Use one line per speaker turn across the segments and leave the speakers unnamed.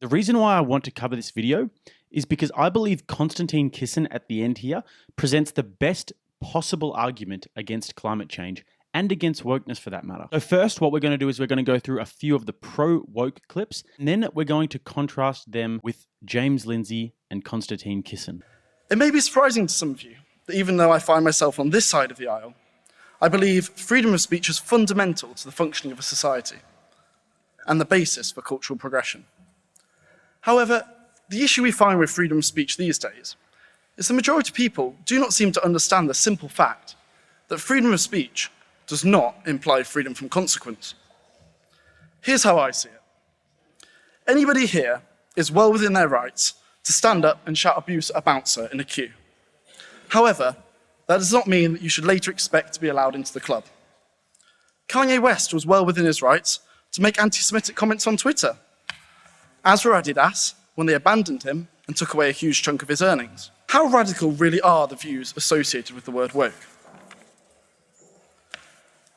The reason why I want to cover this video is because I believe Konstantine at the end here presents the best possible argument against climate change and against wokeness for that matter. So first, what we're going to do is we're going to go through a few of the pro-woke clips, and then we're going to contrast them with James Lindsay and Konstantine.
It may be surprising to some of you that even though I find myself on this side of the aisle, I believe freedom of speech is fundamental to the functioning of a society and the basis for cultural progression. However, the issue we find with freedom of speech these days is the majority of people do not seem to understand the simple fact that freedom of speech does not imply freedom from consequence. Here's how I see it. Anybody here is well within their rights to stand up and shout abuse at a bouncer in a queue. However, that does not mean that you should later expect to be allowed into the club. Kanye West was well within his rights to make anti-Semitic comments on Twitter, as were Adidas when they abandoned him and took away a huge chunk of his earnings. How radical really are the views associated with the word woke?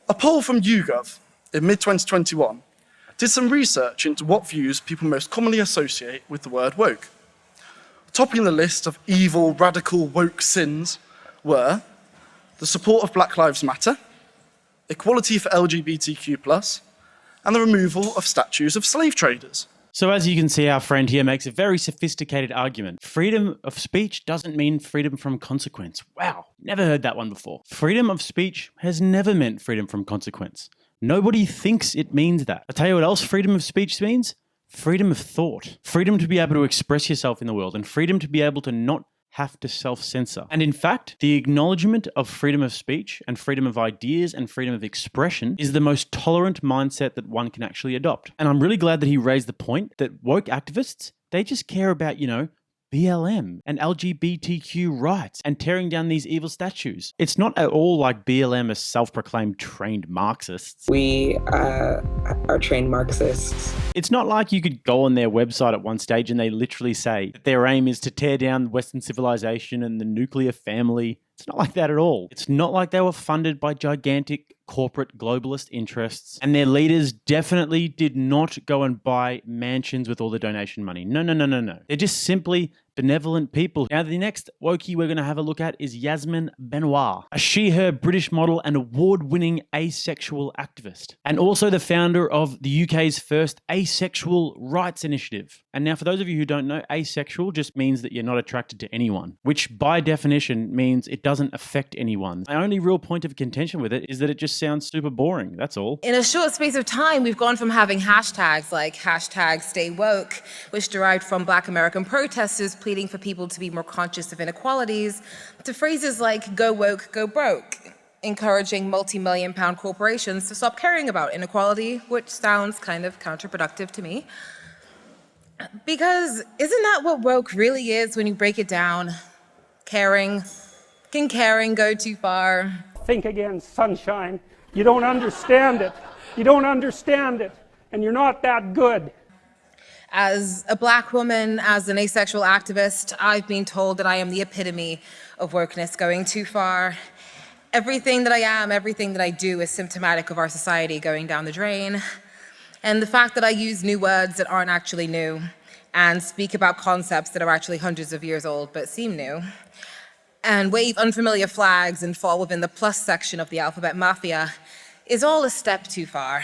A poll from YouGov in mid-2021 did some research into what views people most commonly associate with the word woke. Topping the list of evil, radical, woke sins were the support of Black Lives Matter, equality for LGBTQ+, and the removal of statues of slave traders.
So as you can see, our friend here makes a very sophisticated argument. Freedom of speech doesn't mean freedom from consequence. Wow, never heard that one before. Freedom of speech has never meant freedom from consequence. Nobody thinks it means that. I'll tell you what else freedom of speech means. Freedom of thought. Freedom to be able to express yourself in the world, and freedom to be able to not have to self-censor. And in fact, the acknowledgement of freedom of speech and freedom of ideas and freedom of expression is the most tolerant mindset that one can actually adopt. And I'm really glad that he raised the point that woke activists, they just care about, BLM and LGBTQ rights and tearing down these evil statues. It's not at all like BLM is self-proclaimed trained Marxists.
We are trained Marxists.
It's not like you could go on their website at one stage and they literally say that their aim is to tear down Western civilization and the nuclear family. It's not like that at all. It's not like they were funded by gigantic corporate globalist interests, and their leaders definitely did not go and buy mansions with all the donation money. No. They're just simply benevolent people. Now, the next wokey we're going to have a look at is Yasmin Benoit, a she-her British model and award-winning asexual activist, and also the founder of the UK's first asexual rights initiative. And now, for those of you who don't know, asexual just means that you're not attracted to anyone, which by definition means it doesn't affect anyone. My only real point of contention with it is that it just sounds super boring, that's all.
In a short space of time, we've gone from having hashtags like #StayWoke, which derived from Black American protesters pleading for people to be more conscious of inequalities, to phrases like go woke, go broke, encouraging multi-million-pound corporations to stop caring about inequality, which sounds kind of counterproductive to me. Because isn't that what woke really is when you break it down? Caring. Can caring go too far?
Think again, sunshine. You don't understand it. You don't understand it. And you're not that good.
As a Black woman, as an asexual activist, I've been told that I am the epitome of wokeness going too far. Everything that I am, everything that I do is symptomatic of our society going down the drain. And the fact that I use new words that aren't actually new and speak about concepts that are actually hundreds of years old but seem new, and wave unfamiliar flags and fall within the plus section of the alphabet mafia is all a step too far.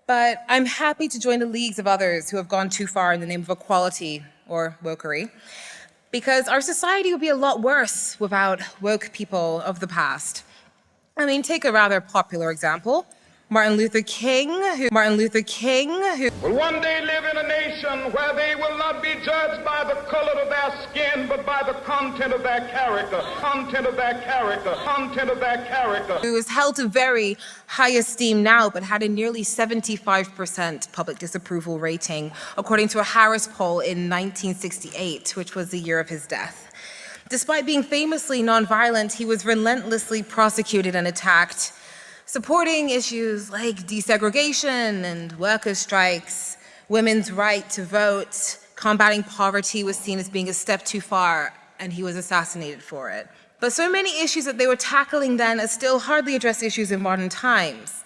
But I'm happy to join the leagues of others who have gone too far in the name of equality or wokery, because our society would be a lot worse without woke people of the past. I mean, take a rather popular example. Martin Luther King, who
will one day live in a nation where they will not be judged by the color of their skin, but by the content of their character,
who is held to very high esteem now, but had a nearly 75% public disapproval rating, according to a Harris poll in 1968, which was the year of his death. Despite being famously nonviolent, he was relentlessly prosecuted and attacked, supporting issues like desegregation and workers' strikes, women's right to vote, combating poverty was seen as being a step too far, and he was assassinated for it. But so many issues that they were tackling then still hardly address issues in modern times.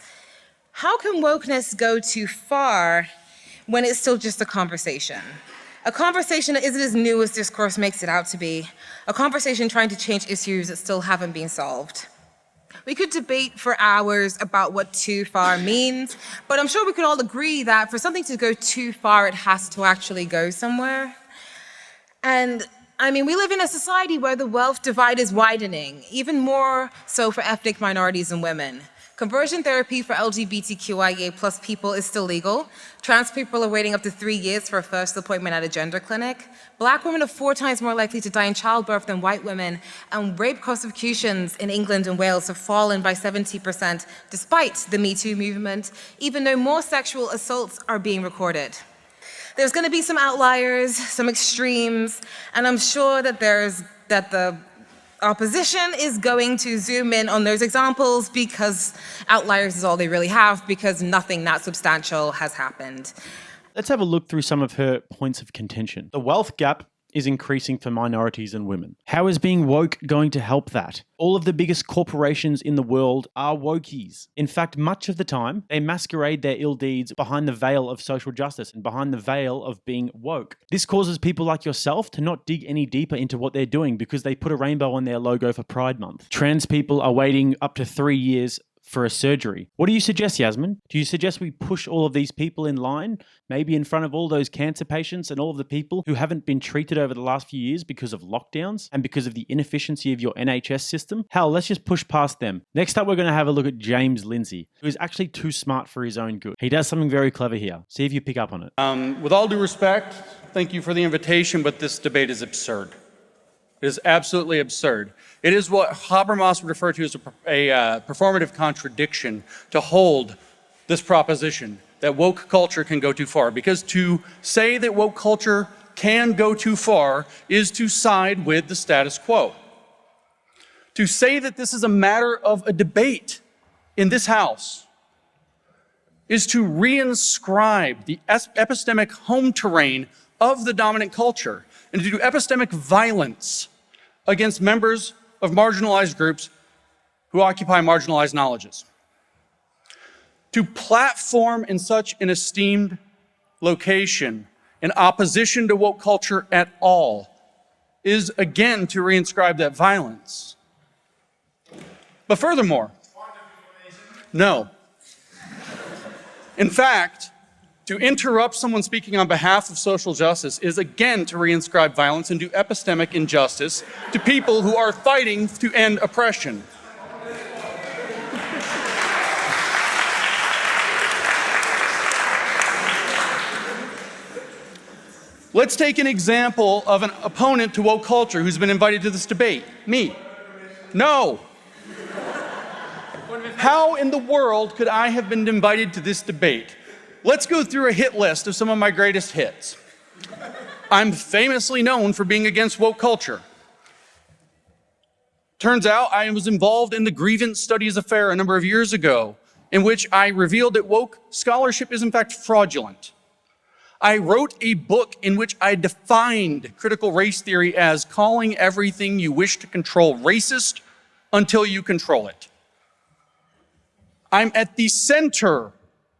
How can wokeness go too far when it's still just a conversation. A conversation that isn't as new as discourse makes it out to be. A conversation trying to change issues that still haven't been solved. We could debate for hours about what too far means, but I'm sure we could all agree that for something to go too far, it has to actually go somewhere. And I mean, we live in a society where the wealth divide is widening, even more so for ethnic minorities and women. Conversion therapy for LGBTQIA plus people is still legal. Trans people are waiting up to 3 years for a first appointment at a gender clinic. Black women are 4 times more likely to die in childbirth than white women, and rape prosecutions in England and Wales have fallen by 70% despite the Me Too movement, even though more sexual assaults are being recorded. There's going to be some outliers, some extremes, and I'm sure that the opposition is going to zoom in on those examples because outliers is all they really have, because nothing that substantial has happened.
Let's have a look through some of her points of contention. The wealth gap is increasing for minorities and women. How is being woke going to help that? All of the biggest corporations in the world are wokies. In fact, much of the time, they masquerade their ill deeds behind the veil of social justice and behind the veil of being woke. This causes people like yourself to not dig any deeper into what they're doing because they put a rainbow on their logo for Pride Month. Trans people are waiting up to 3 years for a surgery. What do you suggest, Yasmin? Do you suggest we push all of these people in line, maybe in front of all those cancer patients and all of the people who haven't been treated over the last few years because of lockdowns and because of the inefficiency of your NHS system? Hell, let's just push past them. Next up, we're going to have a look at James Lindsay, who is actually too smart for his own good. He does something very clever here. See if you pick up on it.
With all due respect, thank you for the invitation, but this debate is absurd. It is absolutely absurd. It is what Habermas would refer to as a performative contradiction to hold this proposition that woke culture can go too far. Because to say that woke culture can go too far is to side with the status quo. To say that this is a matter of a debate in this house is to reinscribe the epistemic home terrain of the dominant culture and to do epistemic violence against members of marginalized groups who occupy marginalized knowledges. To platform in such an esteemed location in opposition to woke culture at all is again to reinscribe that violence. But furthermore, no. In fact, to interrupt someone speaking on behalf of social justice is again to reinscribe violence and do epistemic injustice to people who are fighting to end oppression. Let's take an example of an opponent to woke culture who's been invited to this debate. Me. No. How in the world could I have been invited to this debate? Let's go through a hit list of some of my greatest hits. I'm famously known for being against woke culture. Turns out I was involved in the grievance studies affair a number of years ago, in which I revealed that woke scholarship is in fact fraudulent. I wrote a book in which I defined critical race theory as calling everything you wish to control racist until you control it. I'm at the center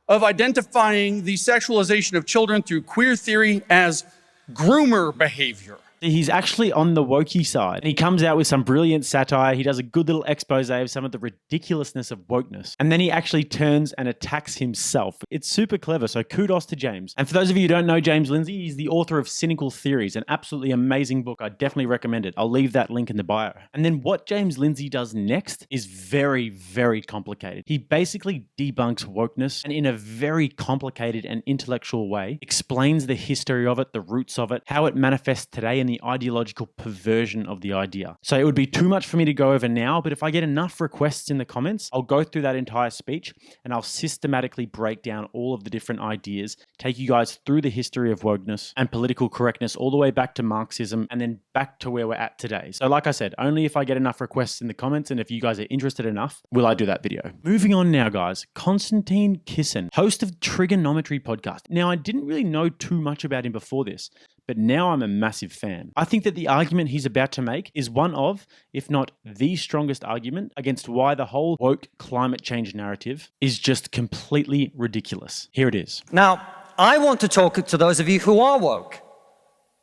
of identifying the sexualization of children through queer theory as groomer behavior.
He's actually on the wokey side. And he comes out with some brilliant satire. He does a good little expose of some of the ridiculousness of wokeness. And then he actually turns and attacks himself. It's super clever, so kudos to James. And for those of you who don't know James Lindsay, he's the author of Cynical Theories, an absolutely amazing book. I definitely recommend it. I'll leave that link in the bio. And then what James Lindsay does next is very, very complicated. He basically debunks wokeness and in a very complicated and intellectual way explains the history of it, the roots of it, how it manifests today, and the ideological perversion of the idea. So it would be too much for me to go over now, but if I get enough requests in the comments, I'll go through that entire speech and I'll systematically break down all of the different ideas, take you guys through the history of wokeness and political correctness all the way back to Marxism and then back to where we're at today. So like I said, only if I get enough requests in the comments and if you guys are interested enough, will I do that video. Moving on now, guys. Konstantine Kisin, host of Trigonometry podcast. Now, I didn't really know too much about him before this, but now I'm a massive fan. I think that the argument he's about to make is one of, if not the strongest argument against why the whole woke climate change narrative is just completely ridiculous. Here it is.
Now, I want to talk to those of you who are woke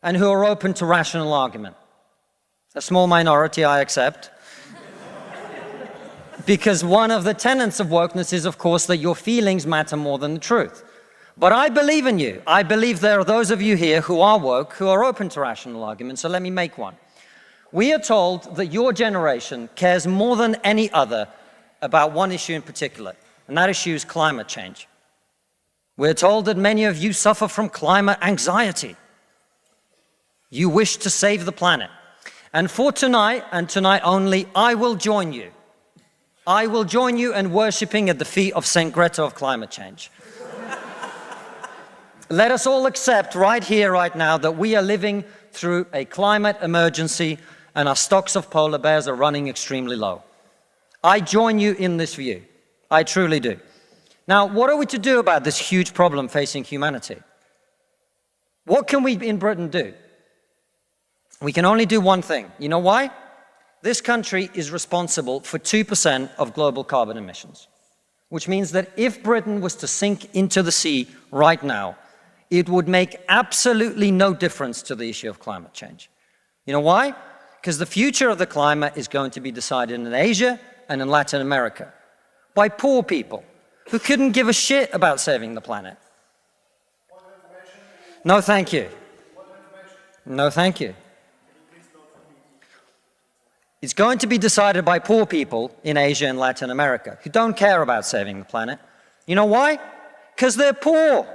and who are open to rational argument. A small minority, I accept. Because one of the tenets of wokeness is, of course, that your feelings matter more than the truth. But I believe in you. I believe there are those of you here who are woke, who are open to rational argument, so let me make one. We are told that your generation cares more than any other about one issue in particular, and that issue is climate change. We're told that many of you suffer from climate anxiety. You wish to save the planet. And for tonight, and tonight only, I will join you. I will join you in worshipping at the feet of Saint Greta of climate change. Let us all accept right here, right now, that we are living through a climate emergency and our stocks of polar bears are running extremely low. I join you in this view. I truly do. Now, what are we to do about this huge problem facing humanity? What can we in Britain do? We can only do one thing. You know why? This country is responsible for 2% of global carbon emissions, which means that if Britain was to sink into the sea right now, it would make absolutely no difference to the issue of climate change. You know why? Because the future of the climate is going to be decided in Asia and in Latin America by poor people who couldn't give a shit about saving the planet. No, thank you. No, thank you. It's going to be decided by poor people in Asia and Latin America who don't care about saving the planet. You know why? Because they're poor.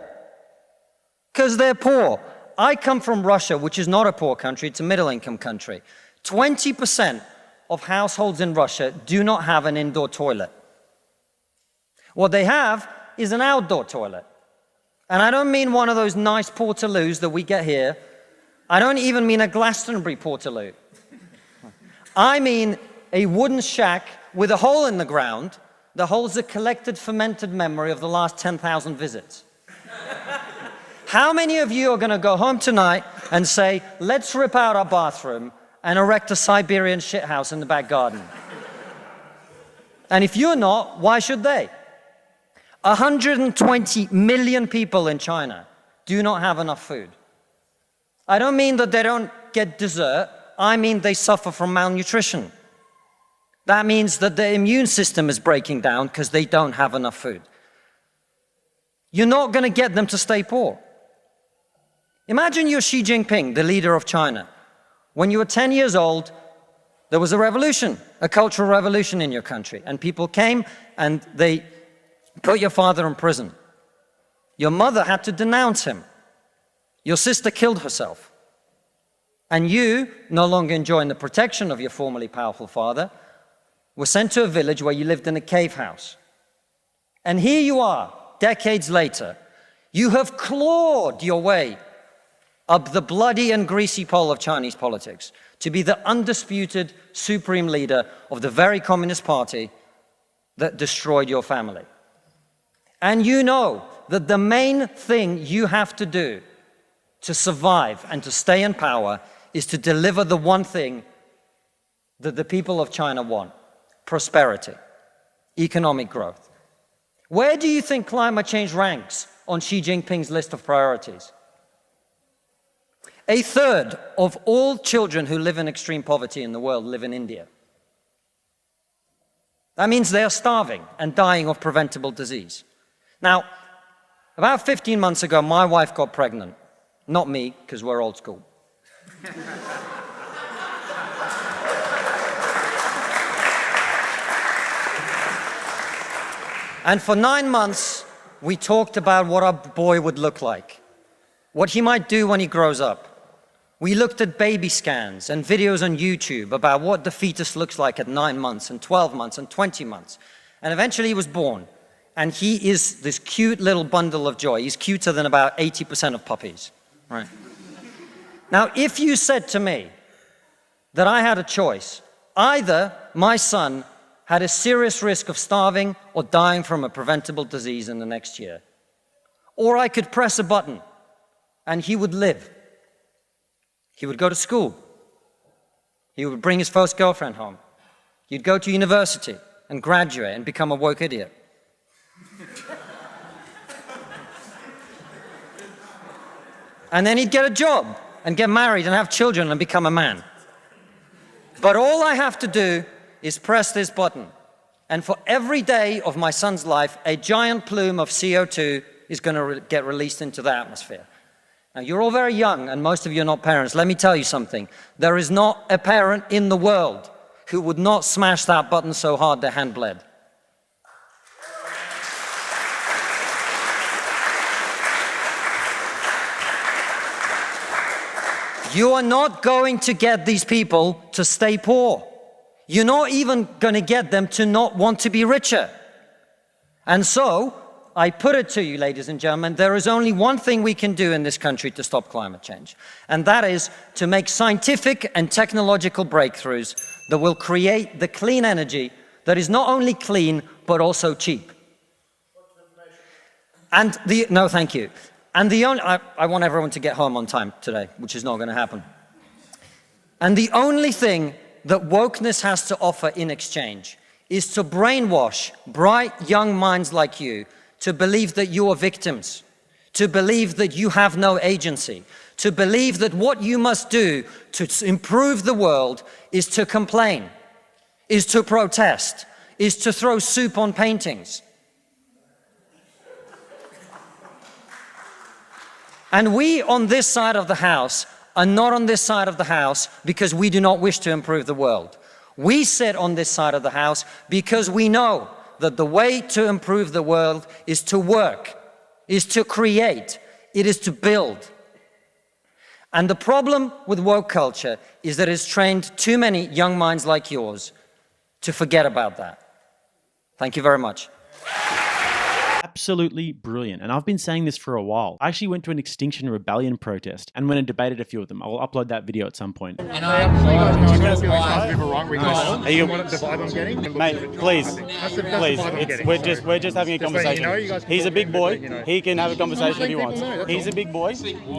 Because they're poor. I come from Russia, which is not a poor country, it's a middle-income country. 20% of households in Russia do not have an indoor toilet. What they have is an outdoor toilet. And I don't mean one of those nice portaloos that we get here. I don't even mean a Glastonbury portaloo. I mean a wooden shack with a hole in the ground that holds a collected fermented memory of the last 10,000 visits. How many of you are going to go home tonight and say, let's rip out our bathroom and erect a Siberian shithouse in the back garden? And if you're not, why should they? 120 million people in China do not have enough food. I don't mean that they don't get dessert. I mean they suffer from malnutrition. That means that their immune system is breaking down because they don't have enough food. You're not going to get them to stay poor. Imagine you're Xi Jinping, the leader of China. When you were 10 years old, there was a revolution, a cultural revolution in your country, and people came and they put your father in prison. Your mother had to denounce him. Your sister killed herself. And you, no longer enjoying the protection of your formerly powerful father, were sent to a village where you lived in a cave house. And here you are, decades later. You have clawed your way up the bloody and greasy pole of Chinese politics to be the undisputed supreme leader of the very Communist Party that destroyed your family. And you know that the main thing you have to do to survive and to stay in power is to deliver the one thing that the people of China want: prosperity, economic growth. Where do you think climate change ranks on Xi Jinping's list of priorities? 1/3 of all children who live in extreme poverty in the world live in India. That means they are starving and dying of preventable disease. Now, about 15 months ago, my wife got pregnant. Not me, because we're old school. And for 9 months, we talked about what our boy would look like, what he might do when he grows up. We looked at baby scans and videos on YouTube about what the fetus looks like at 9 months and 12 months and 20 months. And eventually he was born. And he is this cute little bundle of joy. He's cuter than about 80% of puppies. Right? Now, if you said to me that I had a choice, either my son had a serious risk of starving or dying from a preventable disease in the next year, or I could press a button and he would live. He would go to school. He would bring his first girlfriend home. He'd go to university and graduate and become a woke idiot. And then he'd get a job and get married and have children and become a man. But all I have to do is press this button. And for every day of my son's life, a giant plume of CO2 is going to get released into the atmosphere. Now, you're all very young, and most of you are not parents. Let me tell you something. There is not a parent in the world who would not smash that button so hard their hand bled. You are not going to get these people to stay poor. You're not even going to get them to not want to be richer. And so, I put it to you, ladies and gentlemen, there is only one thing we can do in this country to stop climate change. And that is to make scientific and technological breakthroughs that will create the clean energy that is not only clean, but also cheap. And no, thank you. And I want everyone to get home on time today, which is not going to happen. And the only thing that wokeness has to offer in exchange is to brainwash bright young minds like you to believe that you are victims, to believe that you have no agency, to believe that what you must do to improve the world is to complain, is to protest, is to throw soup on paintings. And we on this side of the house are not on this side of the house because we do not wish to improve the world. We sit on this side of the house because we know that the way to improve the world is to work, is to create, it is to build. And the problem with woke culture is that it's trained too many young minds like yours to forget about that. Thank you very much.
Absolutely brilliant. And I've been saying this for a while. I actually went to an Extinction Rebellion protest and went and debated a few of them. I'll upload that video at some point.
And I
Mate, please. We're just having a conversation. He's a big boy. He can have a conversation if he wants. He's a big boy.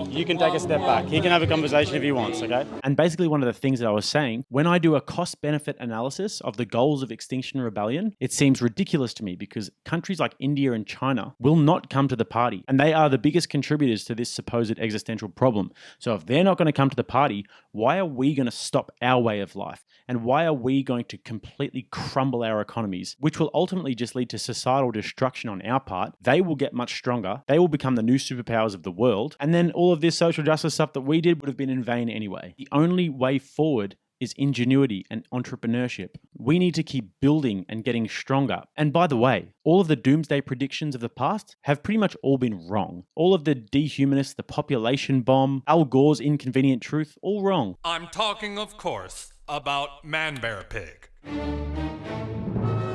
You can take a step back. He can have a conversation if he wants, okay?
And basically one of the things that I was saying, when I do a cost-benefit analysis of the goals of Extinction Rebellion, it seems ridiculous to me because countries like India and China will not come to the party. And they are the biggest contributors to this supposed existential problem. So if they're not going to come to the party, why are we going to stop our way of life? And why are we going to completely crumble our economies, which will ultimately just lead to societal destruction on our part? They will get much stronger. They will become the new superpowers of the world. And then all of this social justice stuff that we did would have been in vain anyway. The only way forward is ingenuity and entrepreneurship. We need to keep building and getting stronger. And by the way, all of the doomsday predictions of the past have pretty much all been wrong. All of the dehumanists, the population bomb, Al Gore's inconvenient truth, all wrong.
I'm talking, of course, about Man-Bear-Pig.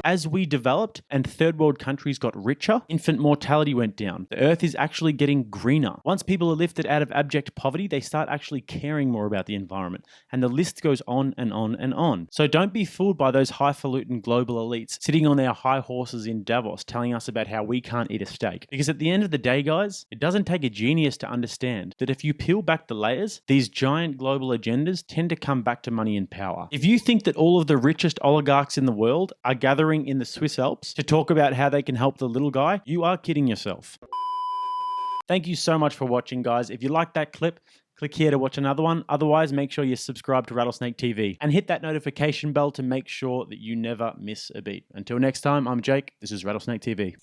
As we developed and third world countries got richer, infant mortality went down. The earth is actually getting greener. Once people are lifted out of abject poverty, they start actually caring more about the environment. And the list goes on and on and on. So don't be fooled by those highfalutin global elites sitting on their high horses in Davos telling us about how we can't eat a steak. Because at the end of the day, guys, it doesn't take a genius to understand that if you peel back the layers, these giant global agendas tend to come back to money and power. If you think that all of the richest oligarchs in the world are gathering in the Swiss Alps to talk about how they can help the little guy, you are kidding yourself. Thank you so much for watching, guys. If you liked that clip, click here to watch another one. Otherwise, make sure you subscribe to Rattlesnake TV and hit that notification bell to make sure that you never miss a beat. Until next time, I'm Jake. This is Rattlesnake TV.